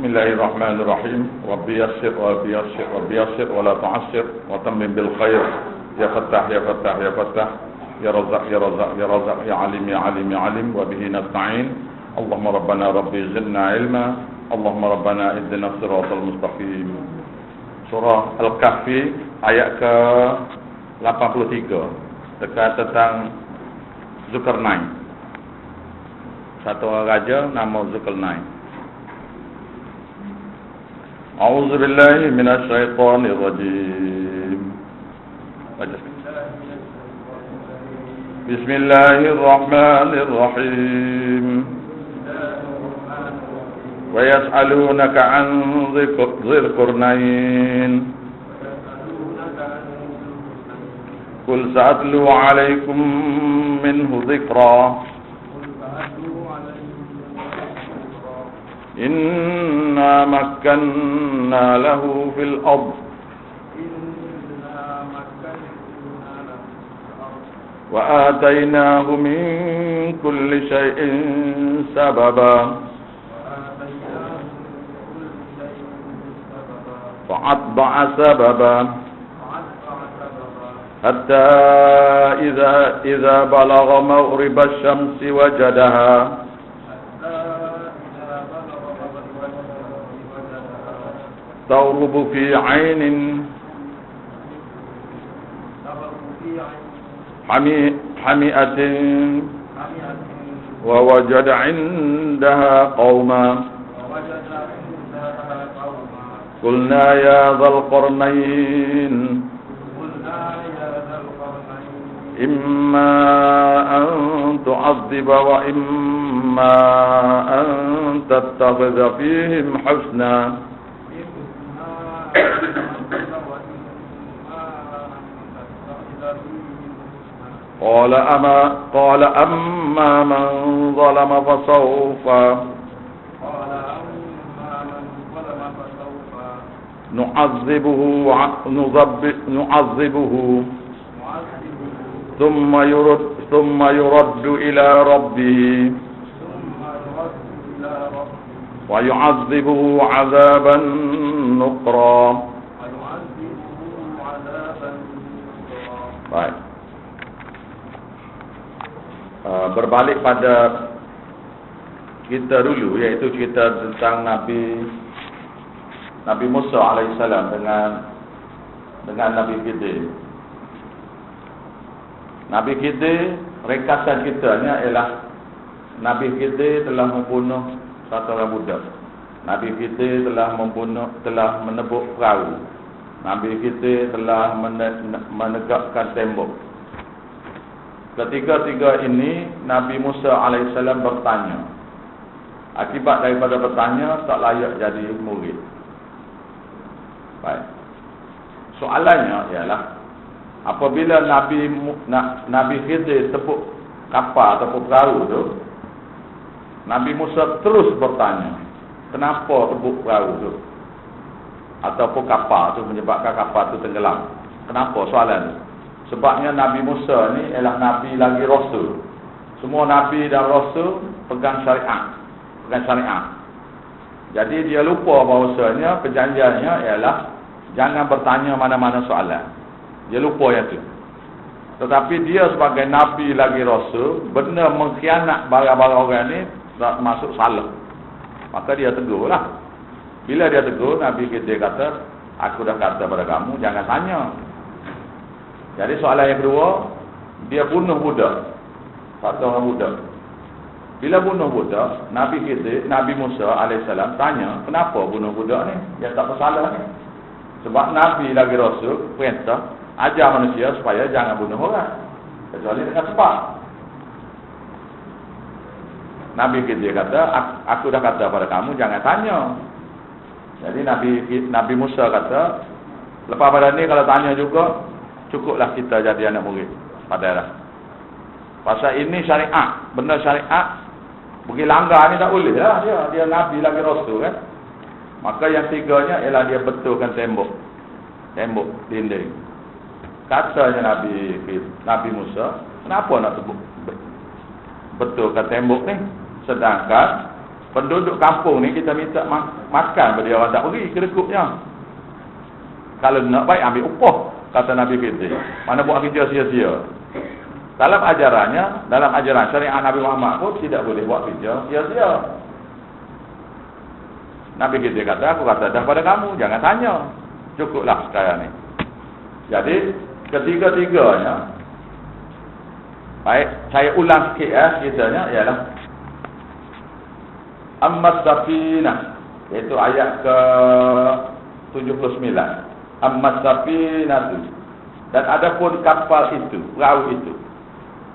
Bismillahirrahmanirrahim. Rabbi yassir wa biyassir wa biyassir wa la tu'assir wa tammim bil khair. Ya Fattah ya Fattah ya Fattah. Ya Razzaq ya Razzaq ya Razzaq ya Alim ya Alim ya Alim wa bihi nasta'in. Allahumma rabbana rabbi zidna ilma. Allahumma rabbana ihdina siratal mustaqim. Surah Al-Kahfi ayat ke 83 dekat tentang Zulkarnain. Satu orang raja nama Zulkarnain. A'udzu billahi minasy syaithanir rajim. Bismillahirrahmanirrahim. Wa yas'alunaka 'an Dzulqarnain. Qul sa'atlu 'alaikum minhu dzikra. Inna makkanna lahu fil ard wa atainahu min kulli shay'in sababa fa'atba'a sababa hatta idza balagha maghrib asy-syamsi wajadaha تغرب في عين حمئة ووجد عندها قوما قلنا يا ذا القرنين إما أن تعذب وإما أن تتخذ فيهم حسنا قال أما من ظلم فسوف نعذبه ثم يرد إلى ربه ويعذبه عذابا نكرا. Baik. Berbalik pada kita dulu, iaitu cerita tentang Nabi Musa alaihissalam dengan Nabi Khidir. Nabi Khidir, ringkasan kitanya ialah Nabi Khidir telah membunuh satu orang budak. Nabi Khidir telah menebuk perahu. Nabi Khidir telah menegakkan tembok. Ketiga-tiga ini Nabi Musa alaihissalam bertanya. Akibat daripada bertanya, tak layak jadi murid. Baik. Soalannya ialah, apabila Nabi Khidir tepuk kapal atau perahu tu, Nabi Musa terus bertanya, kenapa tepuk perahu tu ataupun kapal tu, menyebabkan kapal tu tenggelam? Kenapa soalan tu? Sebabnya Nabi Musa ni ialah Nabi lagi Rasul. Semua Nabi dan Rasul pegang syariat. Jadi dia lupa bahawasanya perjanjiannya ialah jangan bertanya mana-mana soalan. Dia lupa yang tu. Tetapi dia sebagai Nabi lagi Rasul, benar mengkhianat barang-barang orang ni, tak masuk salah. Maka dia tegur lah. Bila dia tegur, Nabi kita kata, aku dah kata pada kamu, jangan tanya. Jadi soalan yang kedua, dia bunuh budak. Satu orang budak. Bila bunuh budak, Nabi Musa alaihissalam tanya, kenapa bunuh budak ni? Dia tak bersalah ni. Sebab Nabi lagi Rasul, perintah, ajar manusia supaya jangan bunuh orang. Kecuali dengan sebab. Nabi kita kata, aku dah kata pada kamu, jangan tanya. Jadi Nabi Musa kata, lepas pada ni kalau tanya juga, cukuplah kita jadi anak murid padalah. Pasal ini syariat, benar syariat. Pergi langgar ni tak boleh lah dia Nabi lagi Rasul kan. Maka yang tiganya ialah dia betulkan tembok dinding. Katanya Nabi Musa, kenapa nak betulkan tembok ni? Sedangkan Penduduk kampung ni kita minta makan pada dia, orang tak beri kedekutnya. Kalau nak baik ambil upah, kata Nabi kita. Mana buat kerja sia-sia. Dalam ajaran syariat Nabi Muhammad pun tidak boleh buat kerja sia-sia. Nabi kita kata, aku kata dah pada kamu, jangan tanya. Cukuplah sekarang ni. Jadi ketiga-tiganya, baik, saya ulang sikit ceritanya, ialah Ammas Safinah, iaitu ayat ke 79. Ammas Safinah tu. Dan adapun kapal itu, perahu itu,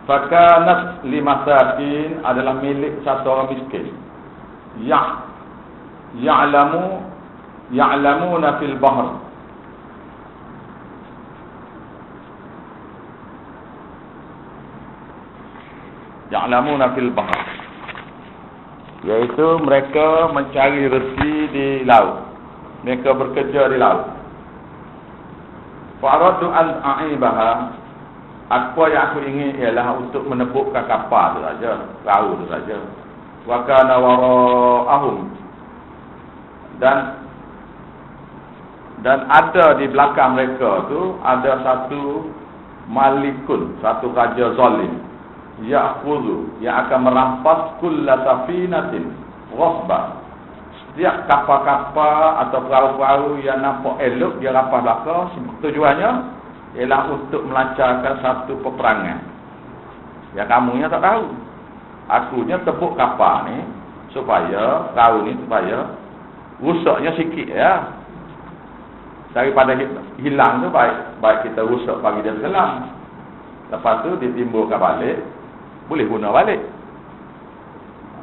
fakanat limasakin, adalah milik satu orang miskin. Ya'lamuna fil bahr. Ya'lamuna fil bahr, iaitu mereka mencari rezeki di laut. Mereka bekerja di laut. Fa'aradu an a'ibaha, apa yang aku ingin ialah untuk menebukkan kapal tu saja, perahu tu saja. Wa kana wara'ahum, dan ada di belakang mereka tu ada satu malikun, satu raja zalim, ya'khudhu, yang akan merampas kulla safinatin ghasba. Setiap kapal-kapal atau perahu-perahu yang nampak elok dia rampas belakang. Tujuannya ialah untuk melancarkan satu peperangan yang kamunya tak tahu. Akunya tepuk kapal ni supaya perahu ni supaya rusaknya sikit ya. Daripada hilang tu baik kita rusak bagi dia tenggelam. Lepas tu ditimbulkan balik, boleh guna balik.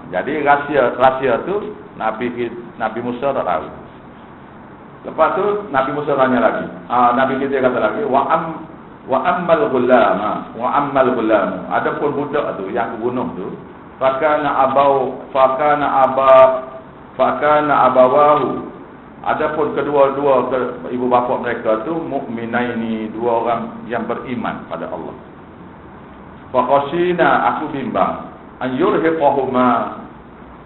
Jadi rahsia tu Nabi Musa tak tahu. Lepas tu Nabi Musa tanya lagi. Nabi kita kata lagi, wa ammal ghulam. Adapun budak tu yang aku bunuh tu, fakana abawahu. Adapun kedua-dua ibu bapa mereka tu mukminaini, dua orang yang beriman pada Allah. Faqashina, aku bimbang, an yurhiqahuma,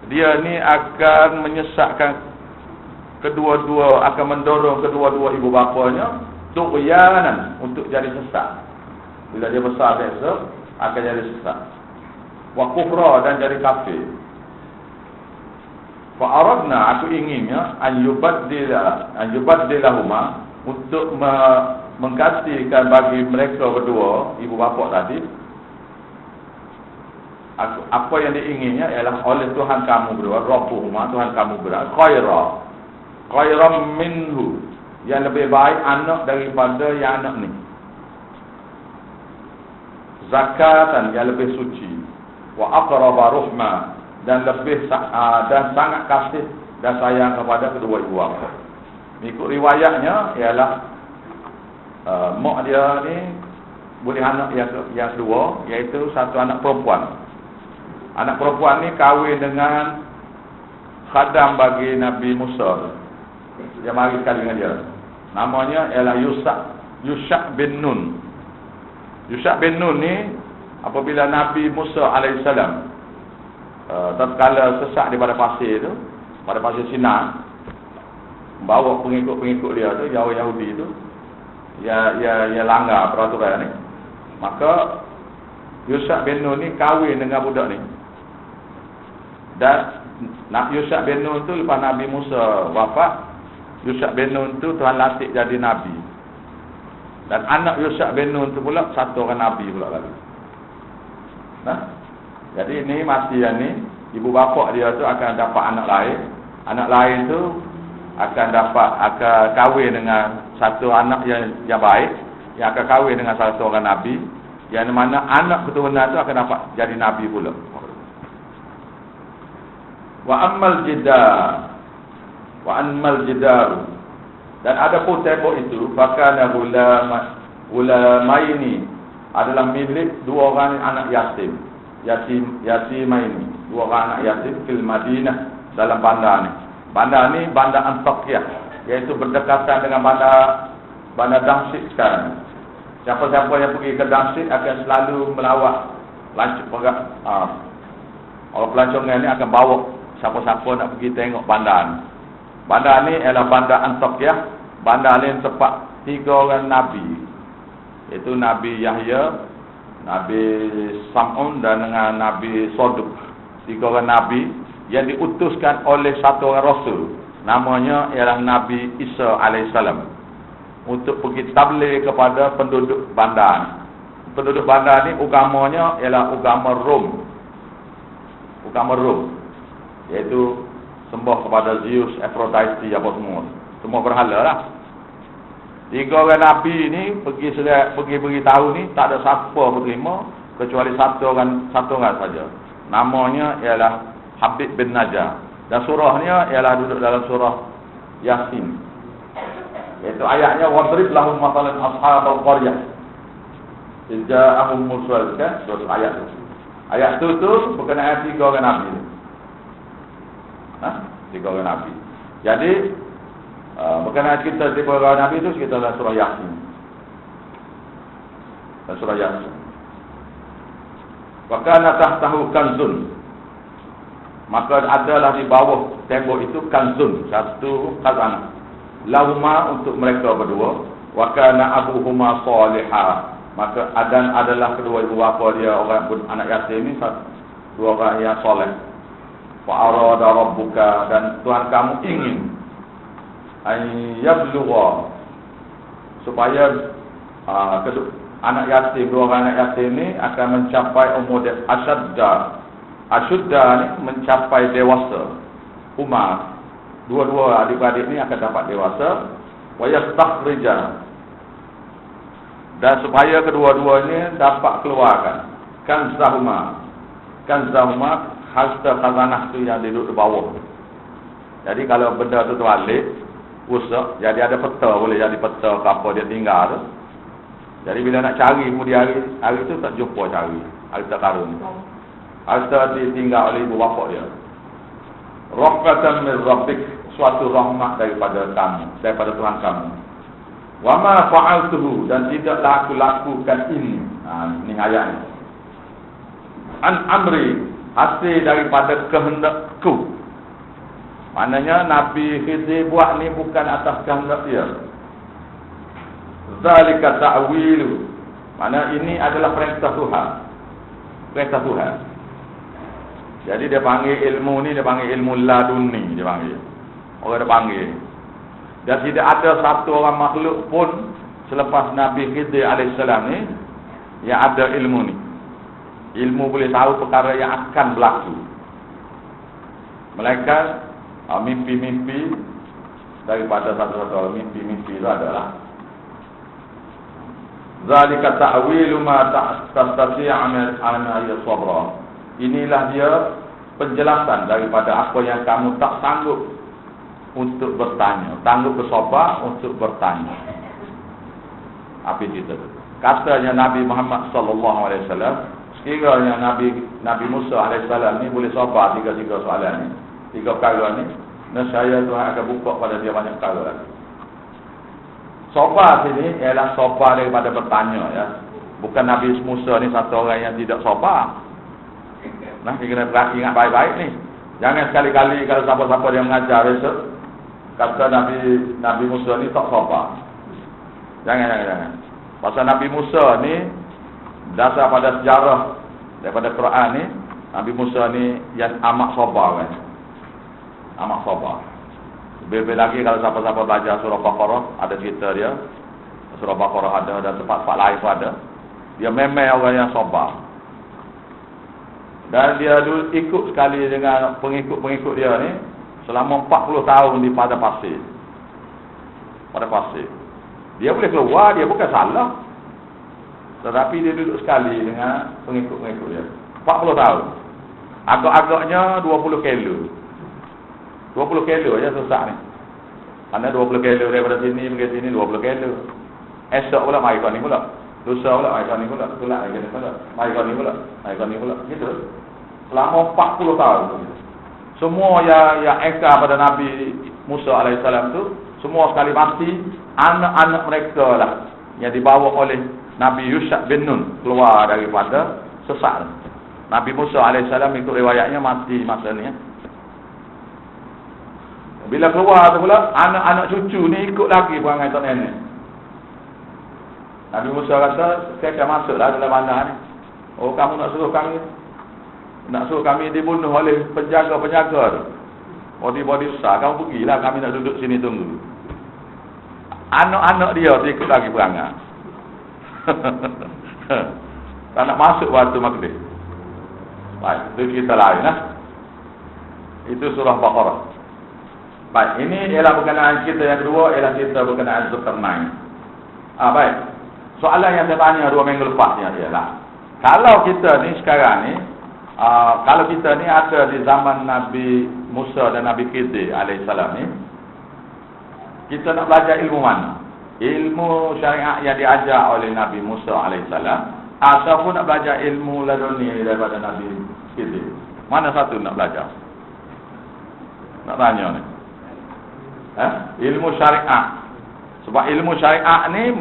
dia ni akan menyesatkan akan mendorong kedua-dua ibu bapanya tughyanan, untuk jadi sesat. Bila dia besar biasa akan jadi sesat. Wa kufra, dan jadi kafir. Fa aradna, aku inginnya an yubaddilahuma, untuk menggantikan bagi mereka berdua ibu bapa tadi. Apa yang diinginnya ialah oleh Tuhan kamu berdua, Rabbuhuma, Tuhan kamu berdua, khairam minhu, yang lebih baik anak daripada yang anak ni, zakatan, yang lebih suci, wa aqraba ruhma, dan lebih dan sangat kasih dan sayang kepada kedua ibu bapa. Ikut riwayatnya ialah mak dia ni boleh anak yang kedua, iaitu satu anak perempuan. Anak perempuan ni kahwin dengan khadam bagi Nabi Musa, dia mari sekali dengan dia. Namanya ialah Yusha bin Nun. Yusha bin Nun ni apabila Nabi Musa alaihissalam tatkala sesat di pada pasir tu, pada pasir Sinai, bawa pengikut-pengikut dia tu, Yahudi tu, ya langgar peraturan ni. Maka Yusha bin Nun ni kahwin dengan budak ni. Dan Yusha bin Nun tu lepas Nabi Musa wafat, Yusha bin Nun tu Tuhan lantik jadi Nabi. Dan anak Yusha bin Nun tu pula satu orang Nabi pula lagi. Jadi ni masih yang ni, ibu bapa dia tu akan dapat anak lain. Anak lain tu akan kahwin dengan satu anak yang baik, yang akan kahwin dengan satu orang Nabi, yang mana anak keturunan tu akan dapat jadi Nabi pula. Wa ammal jidar, dan ada pun tembok itu, fakana gulamaini, adalah milik dua orang anak yatimaini, dua orang anak yatim fil Madinah, dalam bandar ni. Bandar ni bandar Antakya, iaitu berdekatan dengan bandar Damsyik sekarang. Siapa-siapa yang pergi ke Damsyik akan selalu melawat orang pelancongan ni akan bawa siapa-siapa nak pergi tengok bandar ni. Bandar ni ialah bandar Antioquia. Bandar ni tempat 3 orang Nabi. Iaitu Nabi Yahya, Nabi Sam'un dan dengan Nabi Soduk. 3 orang Nabi yang diutuskan oleh satu orang Rasul. Namanya ialah Nabi Isa alaihissalam. Untuk pergi tabligh kepada penduduk bandar. Penduduk bandar ni agamanya ialah agama Rom. Agama Rom. Iaitu sembah kepada Zeus, Aphrodite, apa semua. Semua berhala lah. 3 orang Nabi ni pergi beritahu ni, tak ada siapa berterima kecuali satu orang saja. Namanya ialah Habib bin Najjar. Dan surahnya ialah duduk dalam surah Yasin. Iaitu ayatnya wadrib lahum mathalan ashabal qaryah. Ja'ahum mursalun, kan? Surah ayat tu. Ayat tu berkenaan 3 orang Nabi. 3 orang Nabi. Jadi berkenaan kita 3 orang Nabi itu kita dalam surah Yasin. Dan surah Yasin. Wa kana tahtahu kanzun. Maka adalah di bawah tembok itu kanzun, satu khazanah. Lahuma untuk mereka berdua. Wa kana abuhuma salihah. Maka Adan adalah kedua ibu bapa dia orang anak yatim ni, 2 orang yang soleh. Wa arada rabbuka, dan Tuhan kamu ingin yablugha, supaya anak yatim, 2 orang anak yatim ni akan mencapai umur asyudda ni mencapai dewasa umar. 2 adik-adik ni akan dapat dewasa. Wa yastakhrija, dan supaya kedua-duanya dapat keluarkan kanzahuma harta khazanah tu yang duduk di bawah. Jadi kalau benda tu terbalik, rusak, jadi ada peta, boleh jadi peta ke apa dia tinggal tu. Jadi bila nak cari kemudian hari tu tak jumpa cari harta karun. Harta ditinggal oleh ibu bapa dia. Rahmatan min rabbik, suatu rahmat daripada kamu, daripada Tuhan kamu. Wa ma fa'altuhu, dan tidaklah aku lakukan ini. Ini ayatnya. An amri, hasil daripada kehendakku. Maknanya Nabi Khidir buat ni bukan atas kehendak dia. Zalika ta'wilu, makna ini adalah perintah Tuhan. Perintah Tuhan. Jadi dia panggil ilmu ni, dia panggil ilmu laduni, dia panggil. Orang dia panggil. Dan tidak ada satu orang makhluk pun selepas Nabi Khidir alaihissalam ni yang ada ilmu ni. Ilmu boleh tahu perkara yang akan berlaku. Melainkan mimpi-mimpi daripada satu-satu mimpi-mimpi itu adalah zalika ta'wilu ma tastati'a an sabra. Inilah dia penjelasan daripada apa yang kamu tak sanggup untuk bertanya, sanggup bersabar untuk bertanya. Apa itu? Katanya Nabi Muhammad sallallahu alaihi wasallam, sekiranya Nabi Musa alaihi salam ni boleh sabar 3 soalan ni, 3 perkara ni, nescaya Tuhan akan buka pada dia banyak perkara lagi. Sabar sini ialah sabar daripada bertanya, ya. Bukan Nabi Musa ni satu orang yang tidak sabar. Nah, kita kena ingat baik-baik ni. Jangan sekali-kali kalau siapa-siapa dia mengajar besok kata Nabi Musa ni tak sabar. Jangan. Pasal Nabi Musa ni dasar pada sejarah daripada Quran ni, Nabi Musa ni yang amat sabar kan. Amat sabar. Lebih lagi kalau siapa-siapa belajar surah Baqarah, ada cerita dia. Surah Baqarah ada dan tempat-tempat lain pun ada. Dia memang orang yang sabar. Dan dia dulu ikut sekali dengan pengikut-pengikut dia ni selama 40 tahun di padang pasir. Pada pasir. Dia boleh keluar, dia bukan salah. Tetapi dia duduk sekali dengan pengikut-pengikut dia. 40 tahun. Agak-agaknya 20 kilo. 20 kilo aja susah ni. Karena 20 kilo daripada sini pergi sini 20 kilo. Esok pula mai kau ni pula. Lusa pula mai kau ni pula. Tulak lagi ni pula. Mai kau ni pula. Mai kau ni pula. Gitu. Selama 40 tahun. Semua yang eka pada Nabi Musa alaihissalam tu, semua sekali mati, anak-anak mereka lah yang dibawa oleh Nabi Yusha bin Nun keluar daripada sesat. Nabi Musa alaihissalam ikut riwayatnya mati masa ni. Bila keluar tu pula, anak-anak cucu ni ikut lagi perangai tok nenek. Nabi Musa kata, saya akan masuklah dalam bandar ni. Oh, kamu nak suruh kami dibunuh oleh penjaga-penjaga tu. Body besar, kamu pergilah, kami nak duduk sini tunggu. Anak-anak dia tu ikut lagi perangai. Tak nak masuk waktu maghrib. Baik, itu cerita lain lah. Itu surah Baqarah. Baik, ini ialah berkenaan kita yang kedua, ialah kita berkenaan Zulkarnain. Baik. Soalan yang saya tanya 2 minggu lepas ni ialah, kalau kita ni sekarang ni, kalau kita ni ada di zaman Nabi Musa dan Nabi Khidir alaihissalam ni, kita nak belajar ilmu mana? Ilmu syariat yang diajar oleh Nabi Musa alaihissalam, ataupun nak belajar ilmu laduni daripada Nabi Khidir? Mana satu nak belajar? Nak tanya ni. Ilmu syariat. Sebab ilmu syariat ni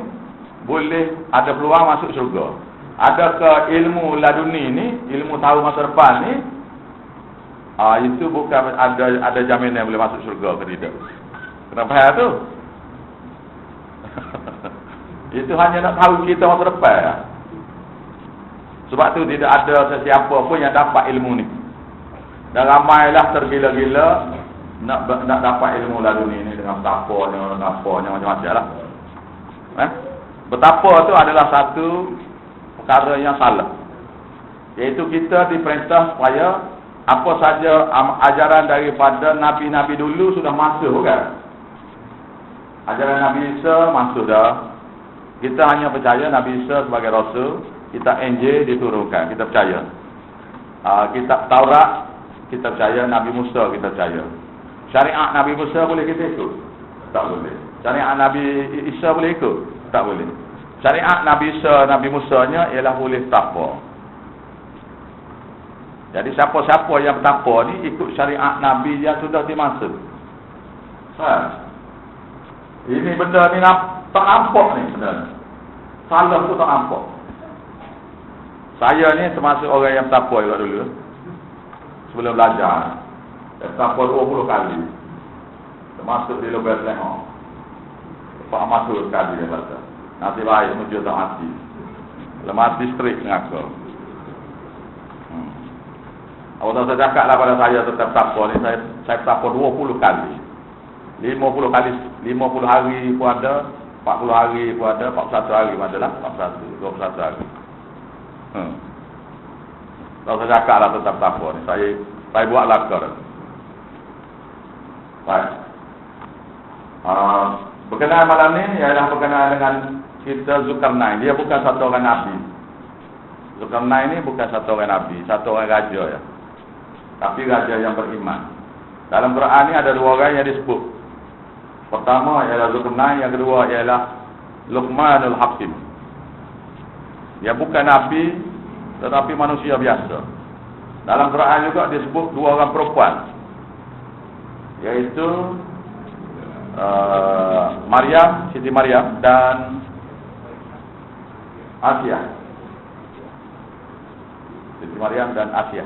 boleh ada peluang masuk syurga. Adakah ilmu laduni ni, ilmu tahu masa depan ni, itu bukan ada jaminan yang boleh masuk syurga ke tidak? Kenapa hal tu? Itu hanya nak tahu kita masa depan. Sebab tu tidak ada sesiapa pun yang dapat ilmu ni. Dan ramailah tergila-gila nak dapat ilmu laduni ni dengan betapanya macam-macam lah. Betapa tu adalah satu perkara yang salah. Iaitu kita diperintah supaya apa saja ajaran daripada Nabi-Nabi dulu sudah masuk kan? Ajaran Nabi Isa masuk dah. Kita hanya percaya Nabi Isa sebagai Rasul. Kitab Injil diturunkan, kita percaya. Kitab Taurat kita percaya, Nabi Musa kita percaya. Syariat Nabi Musa boleh kita ikut? Tak boleh. Syariat Nabi Isa boleh ikut? Tak boleh. Syariat Nabi Isa, Nabi Musa-nya ialah boleh bertapa. Jadi siapa-siapa yang bertapa ni ikut syariat Nabi yang sudah dimasa. Ini benda ni tak nampak ni sebenarnya. Salah tu tak nampak. Saya ni termasuk orang yang bertapa juga dulu. Sebelum belajar. Bertapa 20 kali. Termasuk di Lubang Selangor. Pak masuk sekali dia kata. Nanti baik menuju tak mati. Kalau mati strik dengan aku. Awak saya cakap lah pada saya tetap bertapa ni. Saya bertapa 20 kali. 50 hari pun ada. 40 hari pun ada. 41 hari pun ada lah. 21 hari. Kalau saya cakap lah tetap bertapa ni. Saya buat lakar. Baik. Berkenaan malam ni ialah berkenaan dengan kita Zulkarnain. Dia bukan satu orang Nabi. Zulkarnain ni bukan satu orang Nabi, satu orang raja ya. Tapi raja yang beriman. Dalam Quran ni ada 2 orang yang disebut. Pertama ialah Zulkarnain, yang kedua ialah Luqmanul Hakim. Dia bukan Nabi tetapi manusia biasa. Dalam Quran juga disebut 2 orang perempuan, iaitu Maryam, Siti Maryam dan Asia. Siti Maryam dan Asia.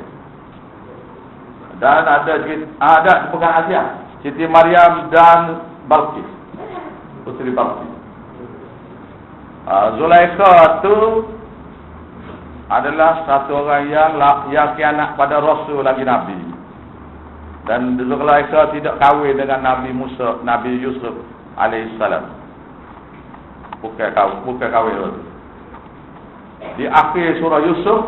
Dan ada bukan Asia, Siti Maryam dan Balqis, putri Balqis. Zulaikha tu adalah satu orang yang khianat pada Rasul lagi Nabi. Dan Zulaikha tidak kahwin dengan Nabi Musa, Nabi Yusuf alaihissalam. Bukan kahwin itu. Di akhir surah Yusuf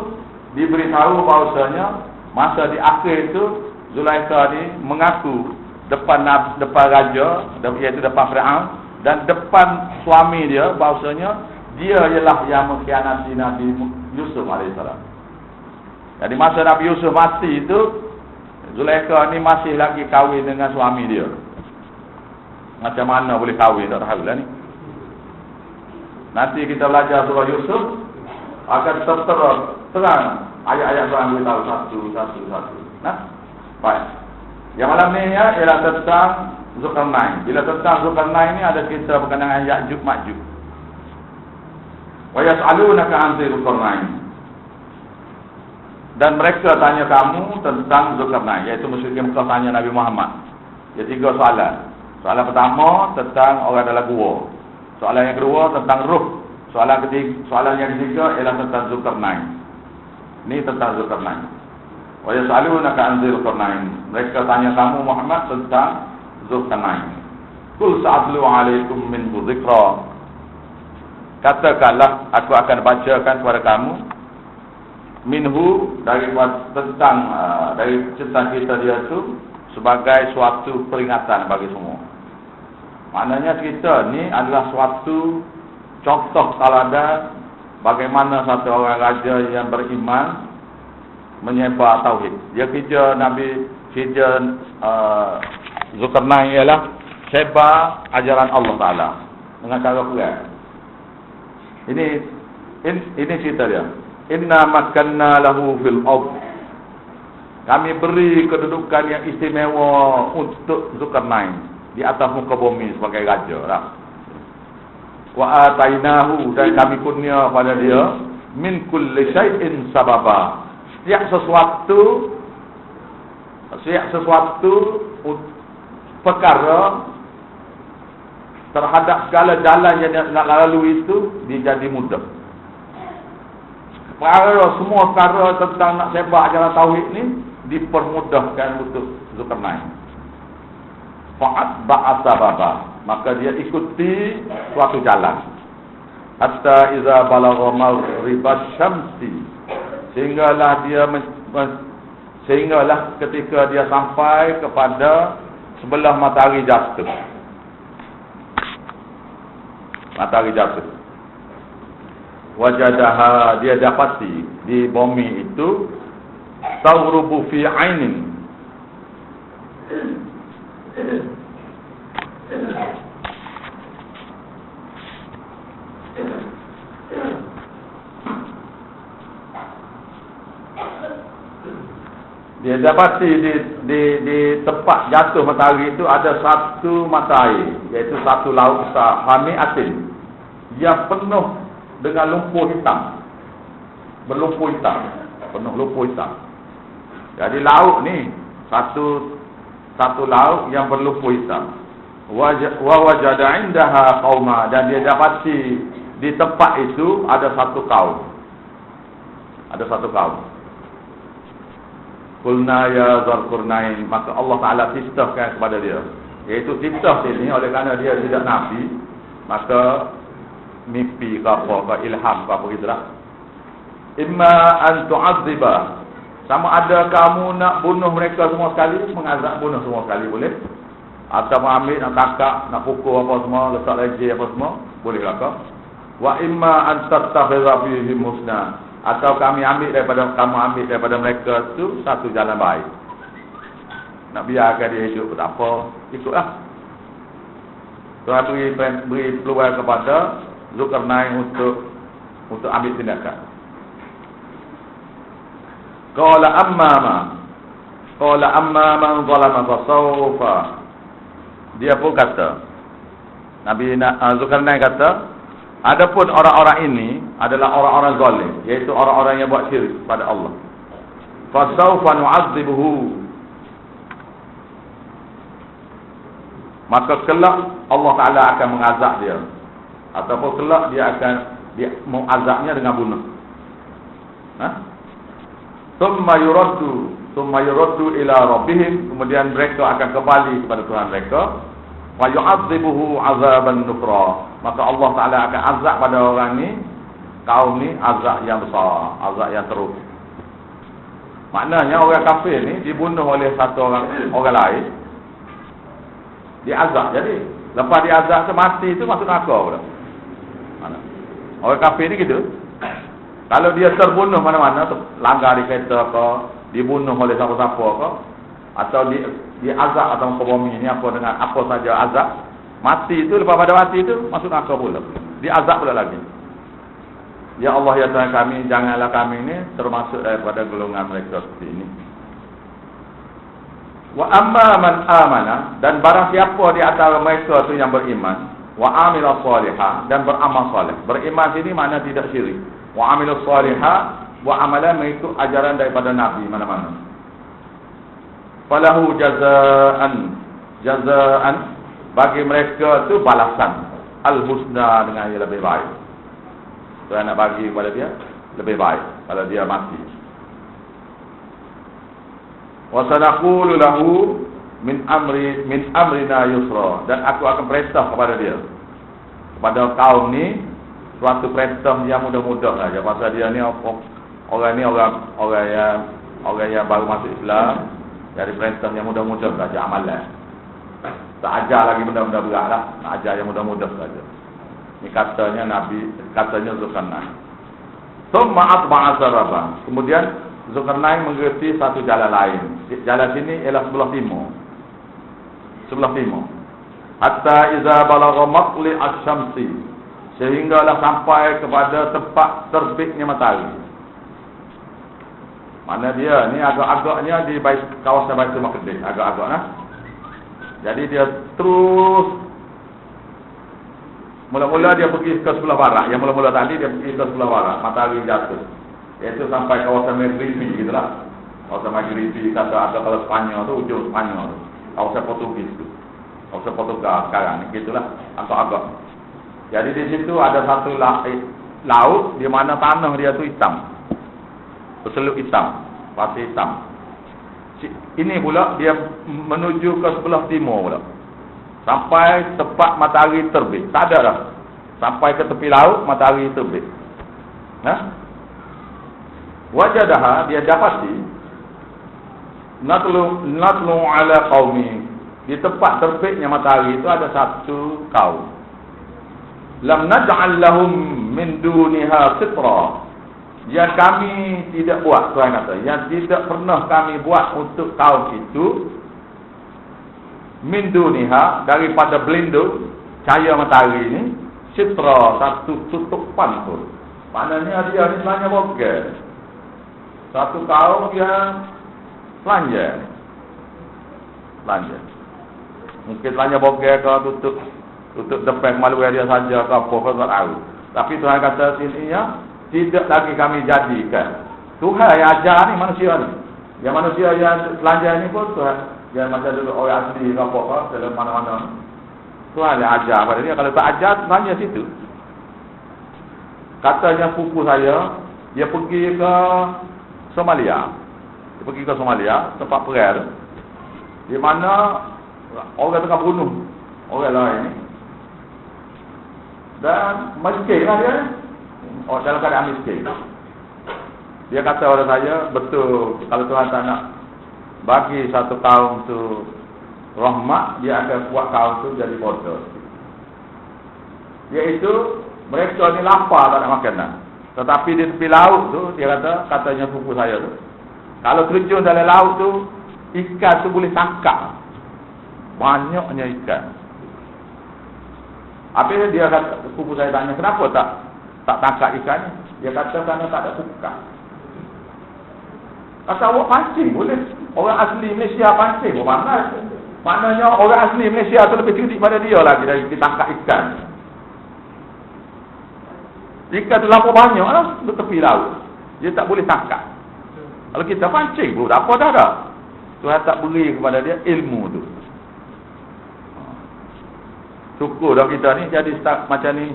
diberitahu bahawasanya masa di akhir itu Zulaikha ni mengaku depan raja, iaitu depan Firaun, dan depan suami dia bahawasanya dia ialah yang mengkhianati Nabi Yusuf alaihissalam. Jadi masa Nabi Yusuf mati itu, Zulaikha ni masih lagi kahwin dengan suami dia. Macam mana boleh kahwin, tak tahu lah ni. Nanti kita belajar surah Yusuf, akan terang ayat-ayat Quran beritahu satu. Nah, baik. Yang malam ni ya, ialah tentang Zulkarnain. Bila tentang Zulkarnain ni ada kisah berkenaan Ya'juj Ma'juj. Wa yas'alunaka 'an Zulkarnain. Dan mereka tanya kamu tentang Zulkarnain, iaitu musyrikin Mekah tanya Nabi Muhammad Dia 3 soalan. Soalan pertama tentang orang dalam gua. Soalan yang kedua tentang ruh. Soalan yang ketiga ialah tentang Zulkarnain. Ini tentang Zulkarnain. Wa yasalunaka an Zulkarnain. Mereka tanya kamu Muhammad tentang Zulkarnain. Qul sa'atlu 'alaikum min dzikra. Katakanlah aku akan bacakan kepada kamu minhu dari cerita kita dia tu sebagai suatu peringatan bagi semua. Maknanya cerita ni adalah suatu contoh teladan bagaimana satu orang raja yang beriman menyebar tauhid. Dia kerja Zulkarnain ialah sebar ajaran Allah Taala dengan cara perang. Ini cerita dia. Inna makanna lahu fil ard. Kami beri kedudukan yang istimewa untuk Zulkarnain di atas muka bumi sebagai raja lah. Wa atainahu, dan kami kurnia pada dia min kulli syai'in sababa. Setiap sesuatu perkara terhadap segala jalan yang nak lalu itu dia jadi mudah. Semua perkara tentang nak sebar ajaran tauhid ni dipermudahkan untuk Zulkarnain. Fa'at ba'asa baba, maka dia ikuti suatu jalan. Hatta iza balagha maghribasy syamsi, sehinggalah ketika dia sampai kepada sebelah matahari jatuh. Matahari jatuh. Wajadaha, dia dapati di bumi itu tawrubu fi ainin. Dia dapati di tempat jatuh matahari itu ada satu mata air, iaitu satu laut besar, hamiatin, yang penuh dengan lumpur hitam. Berlumpur hitam, penuh lumpur hitam. Jadi laut ni satu laut yang berlumpur hitam. Wa wajada indaha qauma, dan dia dapati di tempat itu ada satu kaum. Ada satu kaum. Qulna ya Zulkarnain, maka Allah Taala titahkan kepada dia. Iaitu titah sini oleh kerana dia tidak nabi, maka mimpi ke apa, ke ilham ke apa gitulah. Imma an tu'adziba, sama ada kamu nak bunuh mereka semua sekali, mengazab bunuh semua sekali boleh. Atau ambil nak tangkap, nak pukul apa semua, letak lejeh apa semua, boleh lah kau. Wa imma an tattakhidha fihim husna, atau kamu ambil daripada mereka tu satu jalan baik. Nak biarkan dia hidup tak apa, ikutlah. Tuhan beri peluang kepada Zulkarnain untuk ambil tindakan. Qala amma man zalama fasawfa, dia pun kata, Nabi Zulkarnain kata, adapun orang-orang ini adalah orang-orang zalim, iaitu orang-orang yang buat syirik pada Allah. Fasawfa nu'adzibuhu, maka kelak Allah Ta'ala akan mengazab dia, ataupun kelak dia akan mengazabnya dengan bunuh. Thumma yuraddu ila rabbihim, kemudian mereka akan kembali kepada Tuhan mereka. Wa yu'adzibuhu 'adzaban nukra, maka Allah Ta'ala akan azab pada orang ni, kaum ni, azab yang besar, azab yang teruk. Maknanya orang kafir ni dibunuh oleh satu orang lain, dia azab. Jadi lepas dia azab mati itu masuk neraka pula. Mana? Orang kafir ni gitu. Kalau dia terbunuh mana-mana, langgar di kereta ke, dibunuh oleh siapa-siapa ke, atau di azab atau ke bumi ni apa dengan apa saja azab, mati itu, lepas pada mati itu masuk neraka pula. Di azab pula lagi. Ya Allah ya Tuhan kami, janganlah kami ni termasuk daripada golongan mereka seperti ini. Wa amma man amana, dan barang siapa di antara mereka tu yang beriman, wa amila salihah, dan beramal saleh. Beriman sini makna tidak syirik. Wa amila salihah, wa amalan mengikut ajaran daripada Nabi mana-mana. Falahu jazaan jazaan, bagi mereka tu balasan al-husna, dengan yang lebih baik. Tuhan nak bagi kepada dia lebih baik kalau dia mati. Wa sanaqulu lahu min amrina yusra, dan aku akan perintah kepada dia, kepada kaum ni, suatu perintah yang mudah-mudah saja. Pasal dia ni orang yang baru masuk Islam, jadi perintah yang mudah-mudah saja amalan. Tak ajar lagi benda-benda berat lah, nak ajar yang mudah-mudah saja. Ini katanya Zulkarnain. Thumma atba'a saraba. Kemudian Zulkarnain mengikuti satu jalan lain. Jalan sini ialah sebelah timur. Sebelah timur. Hatta iza balagha matli asy-syamsi, sehinggalah sampai kepada tempat terbitnya matahari. Mana dia ni agak-agaknya di kawasan Baitul Maqdis, agak-agak nah. Jadi dia terus, mula-mula dia pergi ke sebelah barat. Yang mula-mula tadi dia pergi ke sebelah barat, matahari jatuh, iaitu sampai kawasan Maghribi gitulah. Kawasan Maghribi, kata ada kalau Spanyol tu, ujung Spanyol tu, kawasan Portugis tu, kawasan Portugal sekarang ni, gitulah, agak-agak. Jadi di situ ada satu laut di mana tanah dia tu hitam, berselut hitam, pasir hitam. Ini pula dia menuju ke sebelah timur pula, sampai tempat matahari terbit. Tak ada dah, sampai ke tepi laut matahari terbit. Wajadaha, dia dapati natlu ala qaumi, di tempat terbitnya matahari itu ada satu kaum. Lam naj'al lahum min duniha sitra, yang kami tidak buat, Tuhan kata, yang tidak pernah kami buat untuk kaum itu, min duniha, daripada berlindung cahaya matahari ini, sitra, satu tutupan pun. Maknanya dia ni sebenarnya boga, satu kaum yang belanja. Mungkin belanja boga ke tutup depan malu dia saja ke apa pun tak tahu. Tapi Tuhan kata sini ya, tidak lagi kami jadikan. Tuhan yang ajar ni manusia ni. Yang manusia yang belanja ni pun Tuhan, yang macam dulu orang asli ke apa dalam mana-mana, Tuhan yang ajar pada dia. Kalau tak ajar, belanja situ. Katanya pupu saya, dia pergi ke Somalia. Dia pergi ke Somalia, tempat perang, di mana orang tengah bunuh orang lain ni. Dan miskin lah dia. Dalam keadaan miskin. Dia kata oleh saya, betul, kalau Tuhan tak nak bagi satu kaum tu rahmat, dia akan buat kaum tu jadi bodoh. Iaitu mereka ni lapar, tak nak makanan. Tetapi di tepi laut tu, dia katanya pupu saya tu, kalau terjun dalam laut tu, ikan tu boleh tangkap. Banyaknya ikan. Habis dia kata, pupu saya tanya, kenapa tak tangkap ikan ni? Dia kata kerana tak ada tukang. Kata awak pancing boleh. Orang asli Malaysia pancing, maknanya orang asli Malaysia tu lebih cerdik pada dia lagi dari ditangkap ikan. Ikan tu lapar banyak lah di tepi laut, dia tak boleh tangkap. Kalau kita pancing pun tak apa dah. Tuhan tak beri kepada dia ilmu tu. Syukur dah kita ni jadi macam ni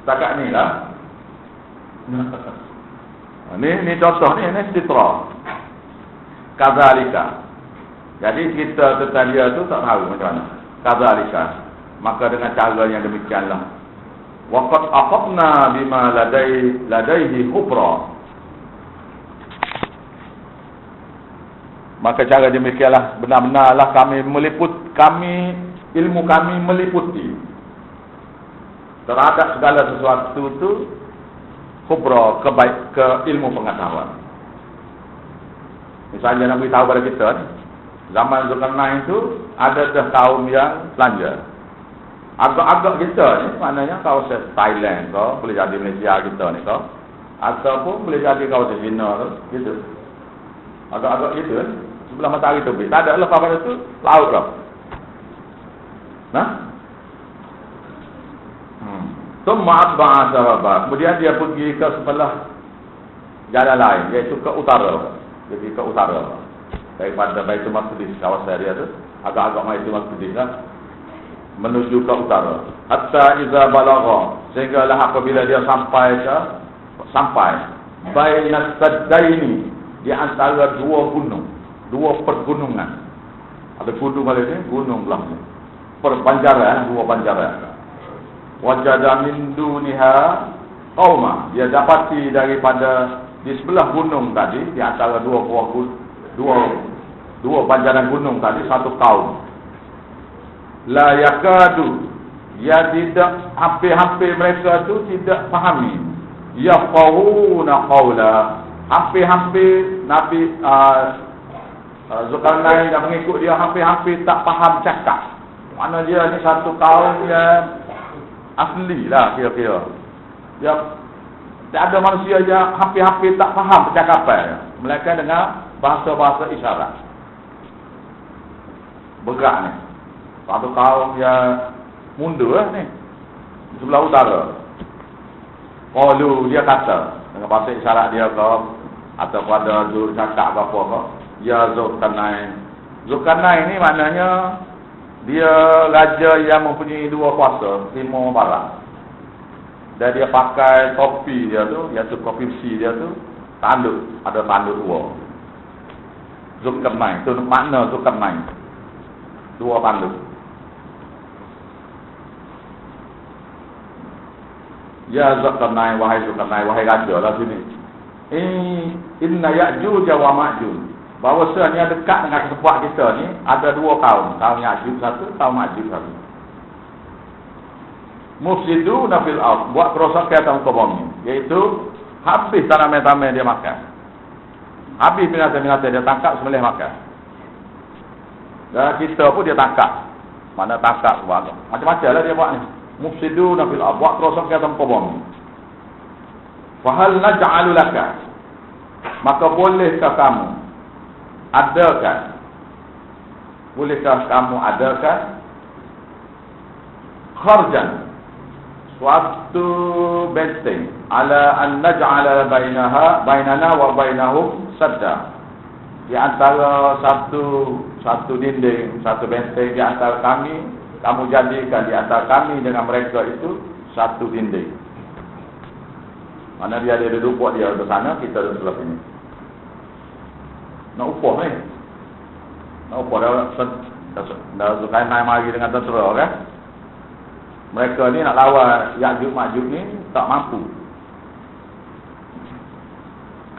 setakat ni lah. Ni contoh ni sitra. Kadzalika. Jadi kita tentang dia tu tak tahu macam mana. Kadzalika. Maka dengan cara yang demikianlah. Waqad aqadna bima ladaihi khubra. Maka cara demikianlah, benar-benarlah ilmu kami meliputi terhadap segala sesuatu tu khubra, ke ilmu pengetahuan. Misalnya nak beritahu pada kita ni, zaman Zulkarnain itu ada dah kaum yang belanja. Agak-agak kita ni, maknanya kawasan Thailand ke, boleh jadi Malaysia kita ni ke, ataupun boleh jadi kawasan China ke, gitu. Agak-agak gitu kan, sebelah matahari terbit. Tak ada lepas pada tu, laut lah. Kemudian dia pergi ke sebelah jalan lain, iaitu ke utara. Jadi ke utara daripada Baitul Maqdis, kawasan dia tu agak-agak mai itu Masjid lah, menuju ke utara. Hatta iza balagha, sehinggalah apabila dia sampai bainas saddaini, di antara dua gunung, dua pergunungan. Ada gunung ada ni, gunung belah ni. Perbanjaran, dua banjaran. Wajada min duniha qauma, dia dapati daripada di sebelah gunung tadi, di antara dua banjaran gunung tadi, satu kaum. La yakadu, ya tidak, hampir-hampir mereka tu tidak fahami. Yafqahuna qawla, hampir-hampir Nabi Zulkarnain dan mengikut dia hampir-hampir tak faham cakap. Mana dia ni satu kaum yang asli lah kira-kira. Dia tak ada manusia yang hampir-hampir tak faham percakapan. Mereka dengar bahasa-bahasa isyarat. Bergerak ni. Satu kaum yang mundur lah ni. Di sebelah utara. Qalu, dia kata dengan bahasa isyarat dia ke, atau pada Zul cakap ke apa ke, ya Zulkarnain. Zulkarnain ni maknanya dia raja yang mempunyai dua kuasa, timur barat. Dan dia pakai topi dia tu, iaitu topi besi dia tu, tanduk, ada tanduk dua. Zulkarnain, tu makna Zulkarnain. Dua tanduk. Ya Zulkarnain, wahai Zulkarnain, wahai raja lah sini. Inna Ya'juj wa Ma'juj. Bahawasanya dekat dengan tempat kita ni ada dua kaum. Kaum Ya'juj satu, kaum Ma'juj satu. Mufsiduna fil ardh, buat kerosakan atas muka bumi, iaitu habis tanaman-tanaman dia makan. Habis binatang-binatang dia tangkap, sembelih makan. Dan kita pun dia tangkap. Mana tangkap buat macam-macam lah dia buat ni. Mufsiduna fil ardh, buat kerosakan atas muka bumi. Fa hal naj'alu laka, maka bolehkah kamu adakan, bolehkah kamu adakan kharjan, suatu benteng, ala an naj'ala bainana wa bainahum sadda, di antara satu dinding, satu benteng di antara kami, kamu jadikan di antara kami dengan mereka itu satu dinding. Mana dia duduk buat dia di sana, kita duduk sebelah sini. Nak upah ni. Nak upah dah Zulkarnain mari dengan tentera kan. Mereka ni nak lawan Ya'juj Ma'juj ni tak mampu.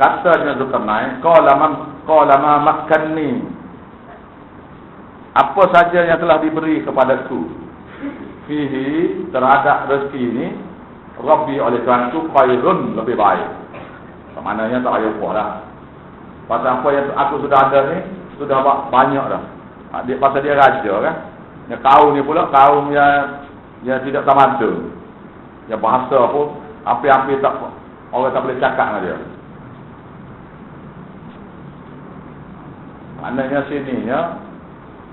Katanya Zulkarnain, qala ma makkanni, apa saja yang telah diberi kepadaku fihi, terhadap rezeki ini, Rabbi, oleh Tuhanku, khairun, lebih baik. Maknanya tak payah upah dah. Pasal apa yang aku sudah ada ni sudah banyak dah. Pasal dia raja kan. Yang kaum ni pula kaum yang tidak tamadun. Yang bahasa pun hampir-hampir tak, orang tak boleh cakap dengan dia. Maknanya sininya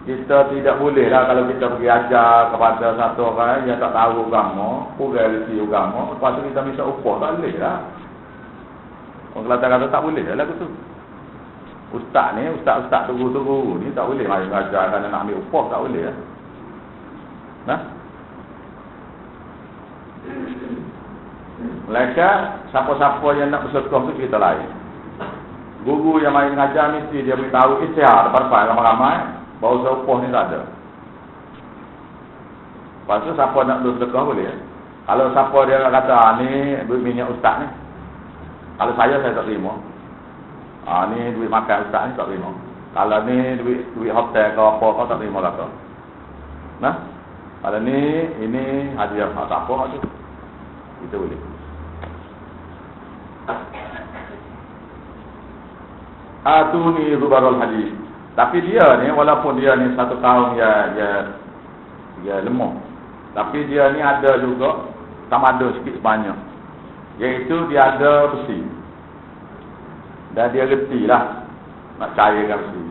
kita tidak boleh lah kalau kita pergi ajar kepada satu orang yang tak tahu agama, realiti agama, lepas tu kita minta upah, tak boleh lah. Orang Kelantan kata tak boleh lah aku tu. Ustaz ni, ustaz guru ni tak boleh mari ajar kerana nak ambil upah, tak boleh lah. Nah? Melainkan siapa-siapa yang nak bersedekah tu cerita lain. Guru yang mari mengajar mesti dia beritahu isytihar depan ramai-ramai bahawa upah ni tak ada. Lepas tu siapa nak bersedekah boleh. Kalau siapa dia kata ni duit minyak ustaz ni, kalau saya tak terima. Ni duit makan ustaz ni tak terima. Kalau ni duit hotel ke apa kau tak terima lah kau. Nah? Kalau ni ini hadiah tak apa tu. Kita boleh. Atuni zubarul hadis. Tapi dia ni walaupun dia ni satu kaum ya lemah, tapi dia ni ada juga tamadun sikit sebanyak. Iaitu dia ada besi. Dan dia reti lah nak cairkan besi.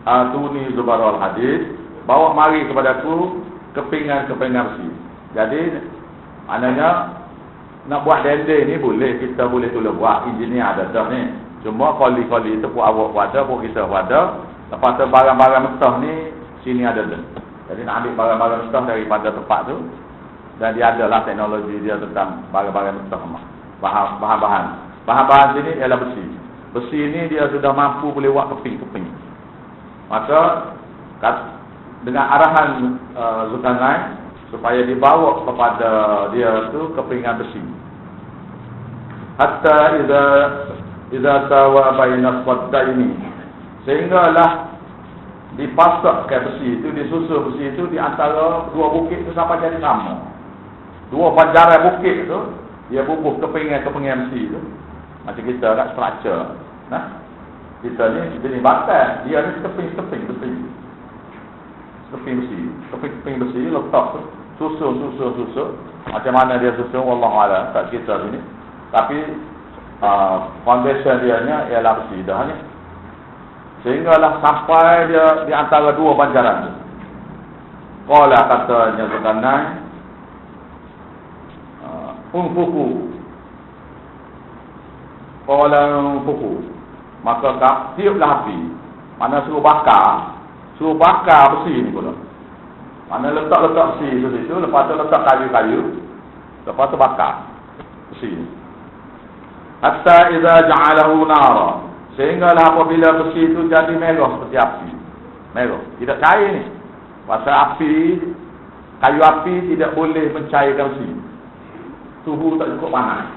Atuni zubarul hadis, bawa mari kepadaku kepingan-kepingan besi. Jadi maknanya nak buat dendeng ni boleh, kita boleh tolong buat, engineer ada dah ni. Cuma kali-kali itu pun awak pun ada, pun kita pun ada. Lepas tu barang-barang mentah ni sini ada tu. Jadi nak ambil barang-barang mentah daripada tempat tu, dan dia adalah teknologi dia tentang barang-barang mentah, bahan-bahan. Bahan-bahan sini ialah besi. Besi ini dia sudah mampu boleh buat keping-keping. Maka dengan arahan Zulkarnain supaya dibawa kepada dia tu kepingan besi. Hatta idza sawa baina saddaini, sehinggalah dipasakkan besi itu, disusun besi itu di antara dua bukit itu sampai jadi sama. Dua panjaran bukit itu dia bubuh kepingan besi itu. Macam kita kat structure. Nah, kita ni jenis batas, dia ni keping besi. Keping besi letak tu, susun. Macam mana dia susun wallahu a'lam, tak kita sini. Tapi foundation dia nya ialah besi dah ni. Sehinggalah sampai dia di antara dua panjaran tu. Qala katanya Zulkarnain, unfuku. Qala unfuku. Maka tiuplah api. Mana suruh bakar besi ni pula. Mana letak besi tu situ, lepas tu letak kayu-kayu, lepas tu bakar besi ni. Hatta idza ja'alahu nara, sehinggalah apabila besi itu jadi merah seperti api. Merah, tidak cair ni. Pasal kayu api tidak boleh mencairkan besi. Suhu tak cukup panas.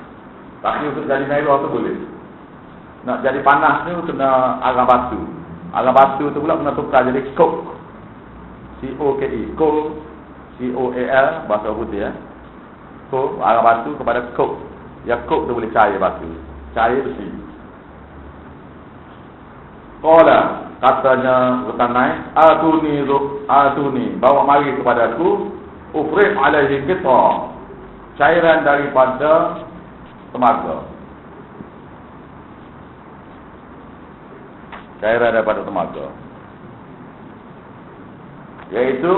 Tapi untuk jadi merah tu boleh. Nak jadi panas tu kena arang batu. Arang batu tu pula kena tukar jadi coke. C-O-K-E, coke. C-O-A-L, bahasa putih ya. Coke, arang batu kepada coke. Ya coke tu boleh cair batu. Cair besi. Qala, katanya Zulkarnain, atuni, bawa mari kepadaku, ufrid alaihi qitra, cairan daripada temaga. Iaitu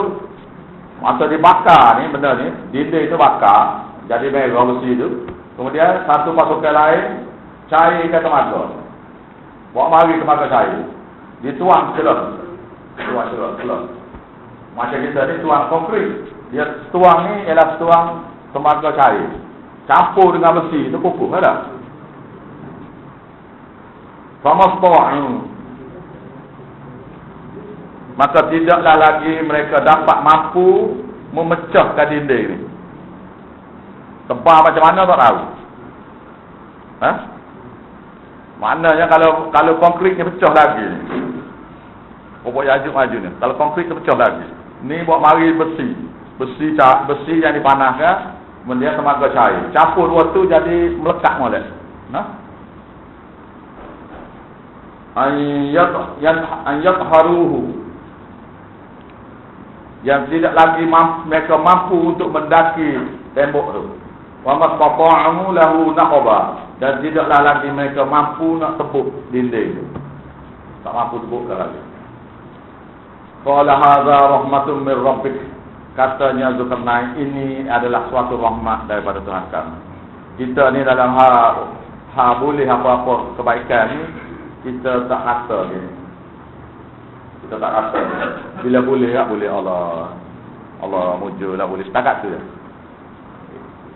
masa dibakar ni, benda ni, dinding itu bakar, jadi merah besi itu. Kemudian satu pasukan lain cairkan temaga. Bawa mari temaga cair. Dituang celok. Macam kita ni tuang konkrit. Dia tuang ni ialah tuang temaga cair. Campur dengan besi itu kukuh ada. Famasta'u. Maka tidaklah lagi mereka dapat mampu memecahkan dinding ni. Tebal macam mana tak tahu. Maknanya kalau konkritnya pecah lagi. Buat Yajuj Majuj ni. Kalau konkritnya pecah lagi. Ni buat mari besi. Besi yang dipanaskan, kemudian temaga cair. Campur dua tu jadi melekat molek. Ayat haruhu. Yang tidak lagi mereka mampu untuk mendaki tembok tu. Wa mastata'u lahu naqaba, dan tidaklah lagi mereka mampu nak tepuk dinding tu. Tak mampu tepukkan lagi. Qala hadza rahmatun min rabbik, katanya Zulkarnain, ini adalah suatu rahmat daripada Tuhan kami. Kita ni dalam boleh apa-apa kebaikan ni, kita tak kata ni. Kita tak kata. Bila boleh tak boleh, Allah mujurlah boleh. Setakat tu je.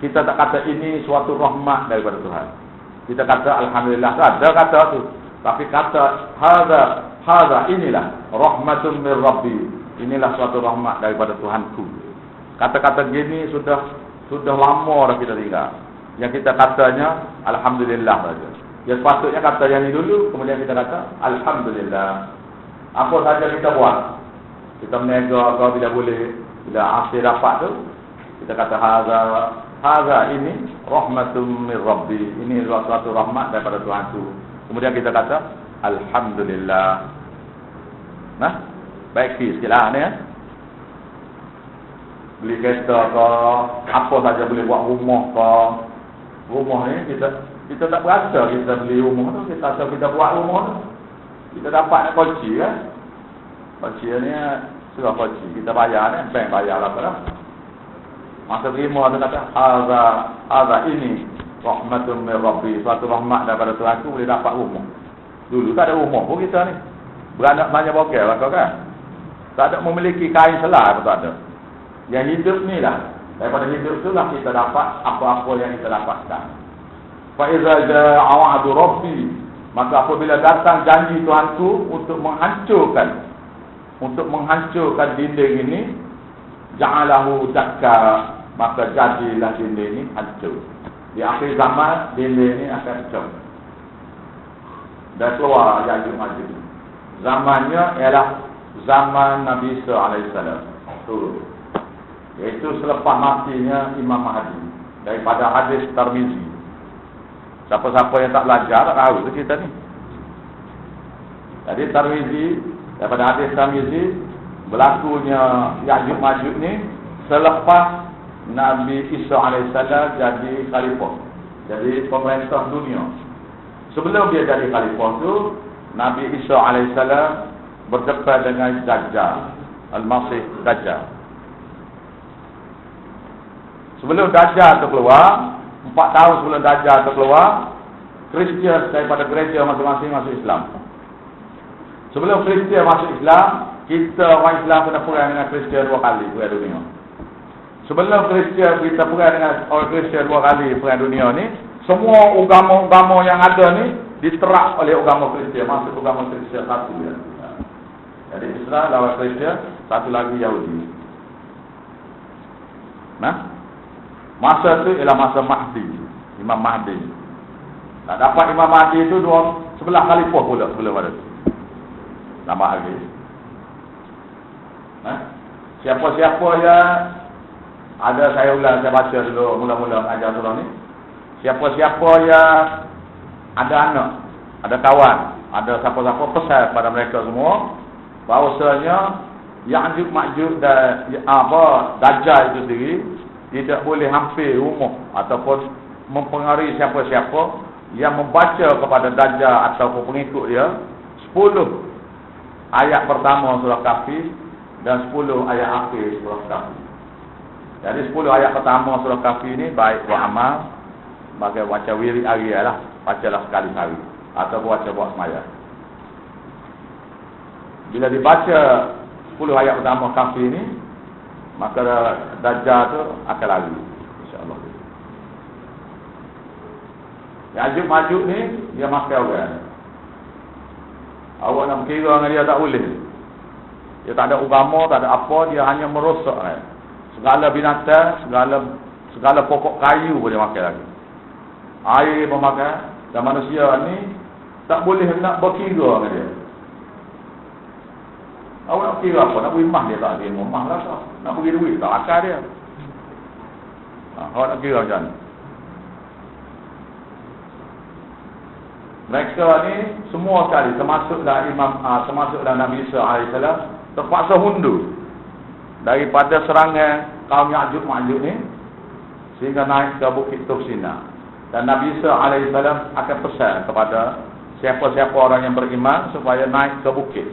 Kita tak kata ini suatu rahmat daripada Tuhan. Kita kata alhamdulillah. Ada kata tu. Tapi kata hadza inilah rahmatun min rabbi. Inilah suatu rahmat daripada Tuhanku. Kata-kata gini sudah lama dah kita tinggal. Yang kita katanya alhamdulillah saja. Ya sepatutnya kata yang ini dulu, kemudian kita kata alhamdulillah. Apa saja kita buat. Kita meniaga atau bila boleh, bila akhir dapat tu, kita kata hadza ini rahmatun min rabbi. Ini suatu rahmat daripada Tuhanku. Kemudian kita kata alhamdulillah. Nah, baik sikitlah ni ya. Beli kereta ke, apa saja boleh buat rumah ke. Rumah ni kita tak berasa kita beli rumah tu, kita rasa kita buat rumah tu. Kita dapat kunci kan. Kunci ni surat kunci. Kita bayar ni, bank bayar lah pada. Masa terima tu kata hadza ini rahmatun min rabbi, suatu rahmat daripada Tuhanku, boleh dapat rumah. Dulu tak ada rumah pun kita ni. Beranak banyak bokeh lah kau kan. Tak ada memiliki kain selai pun tak ada. Yang hidup ni lah. Daripada hidup tu lah kita dapat apa-apa yang kita dapatkan. Fa iza ja'a wa'du rabbi, maka apabila datang janji Tuhanku untuk menghancurkan dinding ini, ja'alahu dakka, maka jadilah dinding ini hancur. Di akhir zaman dinding ini akan hancur. Dan keluar Ya'juj Ma'juj. Zamannya ialah zaman Nabi Isa alaihissalam. Iaitu selepas matinya Imam Mahdi. Daripada hadis Tirmizi. Siapa-siapa yang tak belajar tak tahu cerita ni. Jadi Tirmizi, daripada hadis Tirmizi, berlakunya Ya'juj Ma'juj ni selepas Nabi Isa alaihissalam jadi khalifah, jadi pemerintah dunia. Sebelum dia jadi khalifah tu, Nabi Isa alaihissalam berdepan dengan Dajjal, Al-Masih Dajjal. Sebelum Dajjal tu keluar, 4 tahun sebelum Dajjal tu keluar, Kristian daripada gereja masing-masing masuk Islam. Sebelum Kristian masuk Islam, kita orang Islam kena perang dengan Kristian 2 kali perang dunia. Sebelum Kristian kita perang dengan orang Kristian 2 kali perang dunia ni, semua agama-agama yang ada ni diterap oleh agama Kristian, masuk agama Kristian satu ya. Jadi Islam lawan Kristian, satu lagi Yahudi. Nah, masa tu ialah masa Mahdi, Imam Mahdi. Tak dapat Imam Mahdi tu sebelah khalifah pula sebelum ada tu. Nama lagi. Nah, siapa-siapa yang ada, saya baca dulu mula-mula mengajar surah ni. Siapa-siapa yang ada anak, ada kawan, ada siapa-siapa, pesan pada mereka semua bahawasanya Ya'juj Ma'juj dan Dajjal itu sendiri tidak boleh hampir rumah ataupun mempengaruhi siapa-siapa yang membaca kepada Dajjal ataupun pengikut dia 10 ayat pertama surah Kahfi dan 10 ayat akhir surah Kahfi. Jadi 10 ayat pertama surah Kahfi ini baik buat amal, sebagai baca wirid hari lah, bacalah sekali sehari atau baca buat semaya. Bila dibaca 10 ayat pertama Kahfi ini, maka Dajjal tu akan lari, insya-Allah. Ya'juj Ma'juj ni dia makan orang. Awak nak berkira dengan dia tak boleh. Dia tak ada agama, tak ada apa, dia hanya merosak segala binatang, segala pokok kayu boleh makan lagi. Air pun makan. Dan manusia ni tak boleh nak berkira dengan dia. Awak nak kira apa? Nak beri mah dia tak ada mah lah tak. Nak beri duit tak akal dia. Awak nak kira macam mana? Mereka ni semua sekali termasuklah Nabi Isa alaihissalam terpaksa hundur daripada serangan kaum Ya'juj Ma'juj ni sehingga naik ke Bukit Tursina. Dan Nabi Isa alaihissalam akan pesan kepada siapa-siapa orang yang beriman supaya naik ke bukit.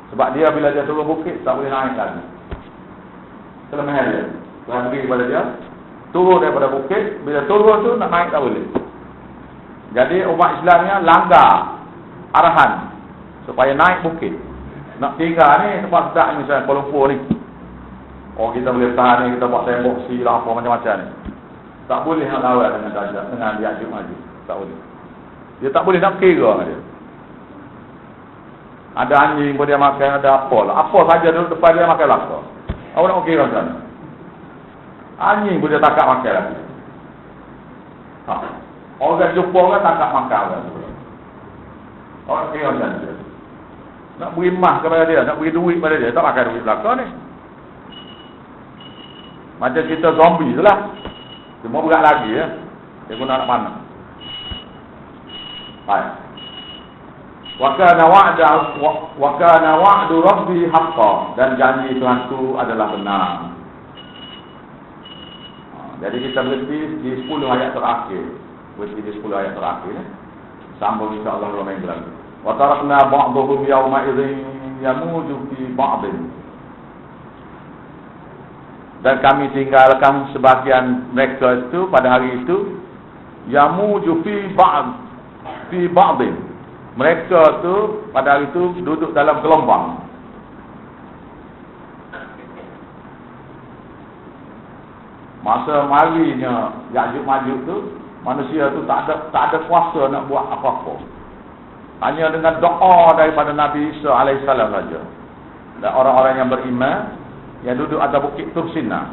Sebab dia bila dia turun bukit tak boleh naik lagi. Kelemahan dia. Tuhan beri kepada dia turun daripada bukit, bila turun tu nak naik tak boleh. Jadi umat Islamnya langgar arahan supaya naik bukit. Nak tinggal ni tempat sedap misalnya Kuala Lumpur ni. Oh kita boleh tahan ni, kita buat tembok si lah apa macam-macam ni. Tak boleh nak lawan dengan Dajjal, dengan Ya'juj Ma'juj. Tak boleh. Dia tak boleh nak kira dengan dia. Ada anjing pun dia makan, ada apa lah. Apa saja duduk depan dia makan lapar. Awak nak kira macam mana? Anjing pun dia takak makan lagi. Orang jumpa orang takak makan orang. Awak nak kira macam mana? Nak beri mah kepada dia, nak beri duit kepada dia, tak makan duit belakang ni. Macam kita zombie tu lah. Semua berat lagi ya. Dia guna nak panah. Baik. Wa kana wa'du rabbi haqqan, dan janji Tuhan itu adalah benar. Jadi kita berhenti di 10 ayat terakhir. Berhenti di 10 ayat terakhir. Sambung insya-Allah dalam minggu lagi. Wa tarakna ba'dhum yawma idzin yamuju fi ba'din. Dan kami tinggalkan sebagian mereka itu pada hari itu yamuju fi ba'din. Mereka tu pada hari itu duduk dalam gelombang. Masa marinya Ya'juj Ma'juj tu, manusia tu tak ada kuasa nak buat apa-apa. Hanya dengan doa daripada Nabi Isa alaihissalam saja. Dan orang-orang yang beriman yang duduk atas bukit Tursina,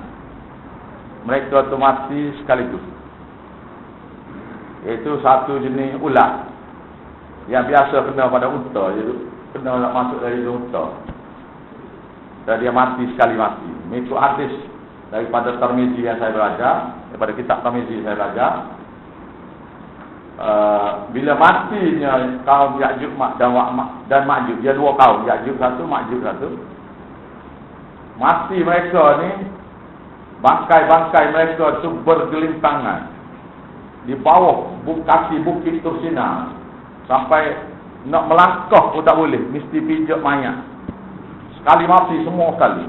mereka tu mati sekaligus. Iaitu satu jenis ulat yang biasa kena pada unta, iaitu kena nak masuk dari unta. Dan dia mati sekali mati. Mengikut hadis daripada Tirmizi yang saya belajar, daripada kitab Tirmizi saya belajar, bila matinya kaum Ya'juj dan Ma'juj, dia dua kaum, Ya'juj satu, Ma'juj satu, mati mereka ni, bangkai-bangkai mereka tu bergelimpangan di bawah kaki bukit Tursina, sampai nak melangkah pun tak boleh, mesti pijak mayat. Sekali mati semua sekali.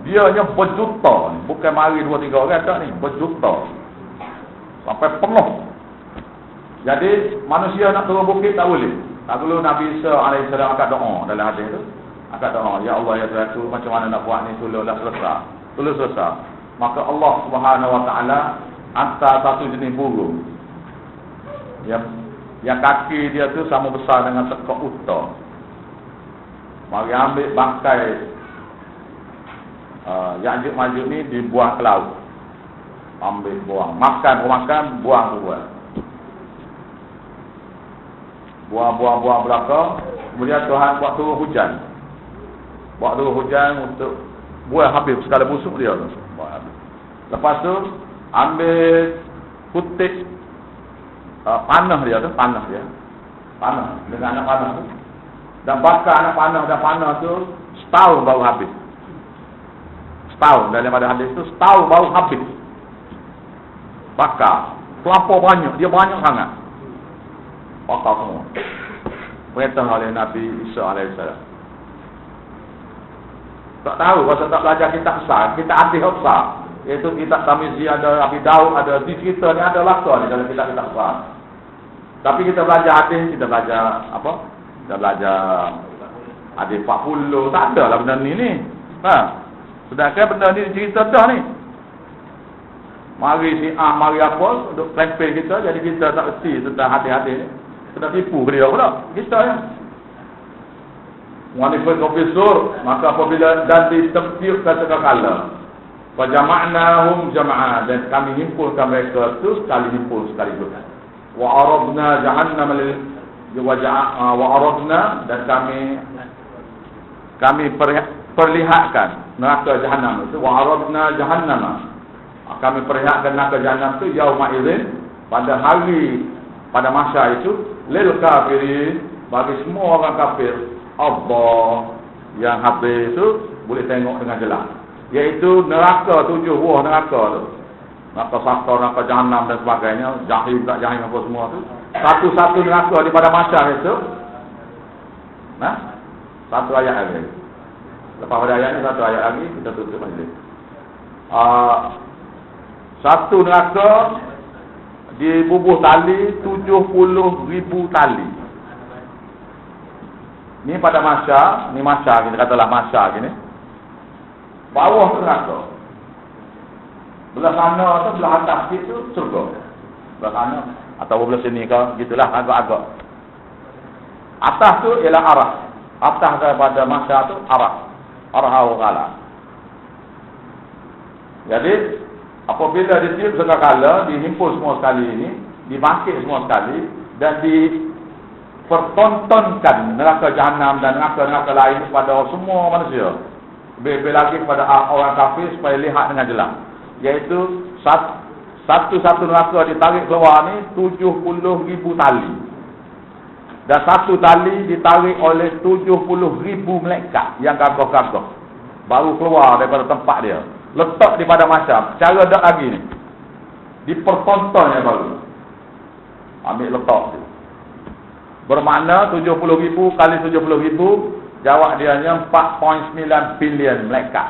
Dia nya berjuta ni, bukan mari 2-3 orang tak ni, berjuta. Sampai penuh. Jadi manusia nak turun bukit tak boleh. Tak perlu Nabi Isa alaihissalam angkat doa dalam hadis tu. Angkat doa, ya Allah ya Tuhanku, macam mana nak buat ni, tolonglah selesai. Tolong selesai. Maka Allah Subhanahu wa taala hantar satu jenis burung. Yang kaki dia tu sama besar dengan tekuk unta. Mari ambil bangkai Ya'juj Ma'juj ni dibuang ke laut. Ambil buang, makan, buang. Buang belakang. Kemudian Tuhan buat turun hujan. Untuk buang habis segala busuk dia tu. Buang habis. Lepas tu ambil kutip panah dia dengan anak panah tu. Dan bakar anak panah dan panah tu setahun baru habis. Setahun daripada hadis tu, setahun baru habis. Bakar. Terlampau banyak, dia banyak sangat. Bakar semua. Perintah oleh Nabi Isa alaihissalam. Tak tahu, pasal tak belajar kitab besar, kita hadis besar. Iaitu kitab Tirmizi, ada Abi Daud, ada di cerita ni, ada lakar ni dalam kitab-kitab besar. Tapi kita belajar hadis, kita belajar apa? Kita belajar hadis 40, tak ada lah benda ni. Sedangkan benda ni cerita dah ni. Mari mari apa untuk klempel kita, jadi kita tak erti tentang hadis-hadis ni. Kita tipu dia pula. Kita ya. Wanifat profesor, maka apabila dan ditempir kata kala, fajama'nahum jama'a, dan kami himpunkan mereka tu himpun sekaligus. Wa aradna jahannam wa aradna, dan kami perlihatkan neraka jahanam itu. Wa aradna jahannam, kami perlihatkan neraka jahanam itu yauma idzin, pada masa itu, lil kafirin, bagi semua orang kafir, Allah yang habis itu boleh tengok dengan jelas. Iaitu neraka, 7 buah neraka tu. Neraka sakar, neraka jahanam dan sebagainya, jahim tak jahim apa semua tu. Satu-satu neraka di pada masa itu. Satu ayat lagi. Lepas pada ayat ni satu ayat lagi, kita tutup majlis. Satu neraka dibubuh tali 70,000 tali. Ni pada masa, kita katalah masa gini. Bawah tu neraka. Belah sana atau belah atas itu surga. Belah sana atau belah sini kau, gitulah agak-agak. Atas tu ialah arah. Atas daripada masa tu arah. Arah awal. Jadi apabila ditiup sekali, dihimpun semua sekali ini, dibangkit semua sekali, dan dipertontonkan neraka jahanam dan neraka-neraka lain kepada semua manusia. Lebih lagi kepada orang kafir supaya lihat dengan jelas. Iaitu satu-satu neraka ditarik keluar ni 70,000 tali. Dan satu tali ditarik oleh 70,000 malaikat yang gagah-gagah. Baru keluar daripada tempat dia. Letak di pada macam. Cara dak lagi ni. Dipertontonnya baru. Ambil letak dia. Bermakna 70,000 kali 70,000, jawab dia hanya 4.9 bilion malaikat.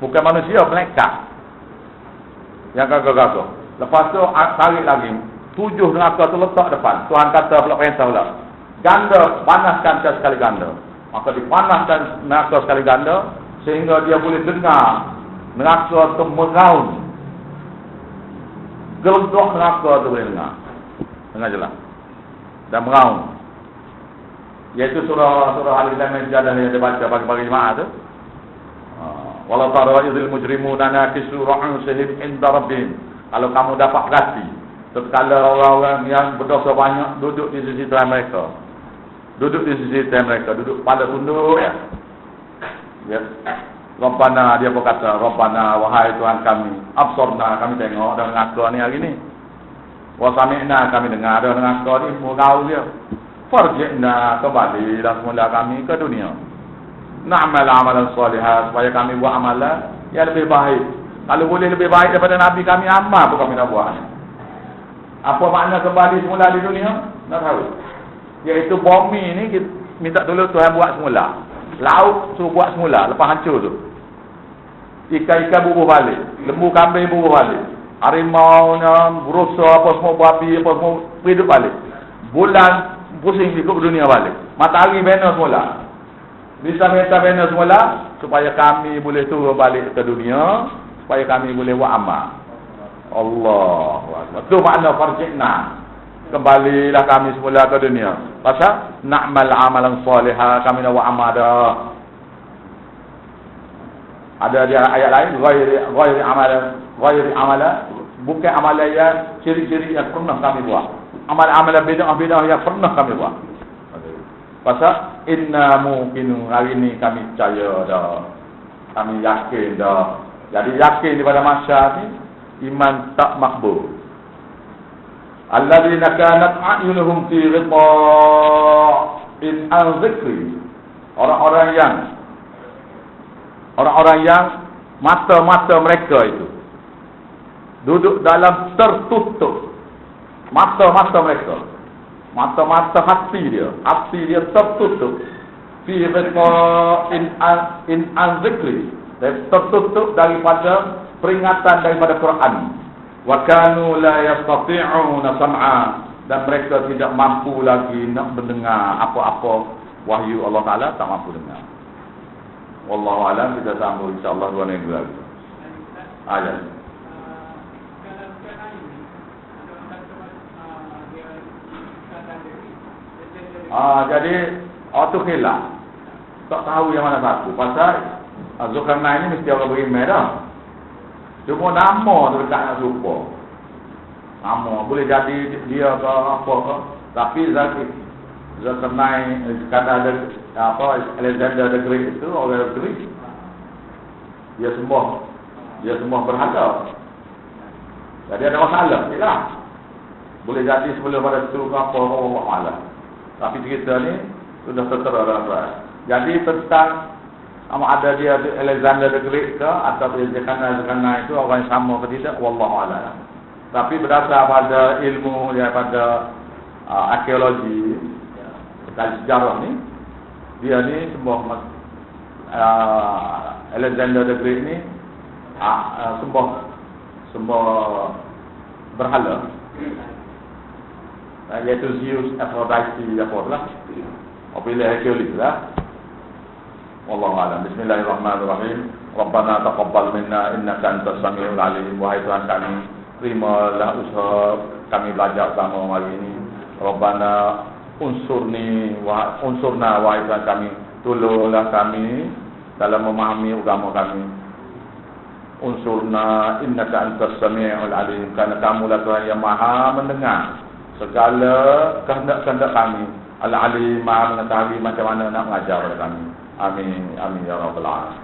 Bukan manusia, malaikat. Yang gagah-gagah. Lepas tu tarik lagi. 7 neraka tu letak depan. Tuhan kata pula perintah pula. Ganda, panaskan sekali ganda. Maka dipanaskan neraka sekali ganda, sehingga dia boleh dengar Neraka tu mengaun. Geledok neraka tu boleh dengar. Dengar jelas. Dan mengaun. Iaitu surah Al-Ma'idah yang dibaca pagi-pagi Jumaat tu. Walau tara idhil mujrimuna nakisu ru'usihim inda rabbihim. Kalau kamu dapat perhati, tatkala orang-orang yang berdosa banyak duduk di sisi Tuhan mereka. Duduk di sisi Tuhan mereka, duduk pada tunduk ya. Ya. Rabbana, dia berkata, Rabbana, wahai Tuhan kami, absorna, kami tengok dan mengaku ni hari ni. Wa sami'na, kami dengar dan mengaku ni, murau dia. Farji'na, kembalilah semula kami ke dunia. Na'mal amalan salihah, supaya kami buat amalan yang lebih baik. Kalau boleh lebih baik daripada Nabi kami, amal pun kami nak buat. Apa makna kembali semula di dunia? Nak tahu? Iaitu bumi ni, kita minta tolong Tuhan buat semula. Laut suruh buat semula, lepas hancur tu. Ikan-ikan bubuh balik, lembu kambing bubuh balik, harimau, burusa, apa semua, babi, apa semua, hidup balik. Bulan pusing ikut dunia balik. Matahari bina semula. Bisa minta bina semula supaya kami boleh turun balik ke dunia, supaya kami boleh buat amal. Allahu Akbar. Itu makna farji'na. Kembalilah kami semula ke dunia. Pasal na'mal amalan salihah, kami nak buat amal dah. Ada dia ayat lain, ghairi amalan, bukan amalan yang ciri-ciri yang pernah kami buat. Amalan bid'ah yang pernah kami buat. Pasal inna mungkin hari ni kami percaya dah. Kami yakin dah. Jadi yakin daripada masyarakat ni iman tak makbul. Alladzina kanat a'yunuhum fi ghita'in an dzikri. Orang-orang yang mata-mata mereka itu duduk dalam tertutup. Mata-mata mereka, mata-mata hati dia tertutup. Fi ghita'in an dzikri. Tertutup daripada peringatan daripada Quran. Wa kanu la yastati'una sam'a, dan mereka tidak mampu lagi nak mendengar apa-apa wahyu Allah Taala, tak mampu dengar. Wallahu a'lam. Kita sambung insya-Allah 2 minggu lagi. Ayat. Jadi auto khilaf. Tak tahu yang mana satu. Pasal Zulkarnain ini mesti orang berimeh dah. Cuma nama tu dekat nak serupa. Nama boleh jadi dia ke apa ke. Tapi Zulkarnain kata ada Alexander the Great itu orang Greek. Dia sembah berhala. Jadi ada masalah lah. Boleh jadi sebelum pada itu apa masalah. Tapi cerita ni sudah tertera dalam Quran. Jadi tentang sama ada dia Alexander the Great ke atau Zulkarnain itu orang yang sama ke tidak, wallahu a'lam. Tapi berdasar pada ilmu daripada arkeologi dan sejarah ni, dia ni sembah Alexander the Great ni sembah berhala. Iaitu Zeus, Aphrodite, apa lah. Apabila Hercules lah. Wallahu a'lam. Bismillahirrahmanirrahim. Rabbana taqabbal minna innaka antas samiul alim. Wahai Tuhan kami, terimalah usaha kami belajar sama hari ini. Rabbana unsurna wahai Tuhan kami, tolonglah kami dalam memahami agama kami. Unsurna innaka antas samiul alim, kerana kamulah Tuhan yang Maha mendengar segala kehendak-kehendak kami. Al-alim, Maha mengetahui macam mana nak mengajar kepada kami. Amin. Amin ya rabbal alamin.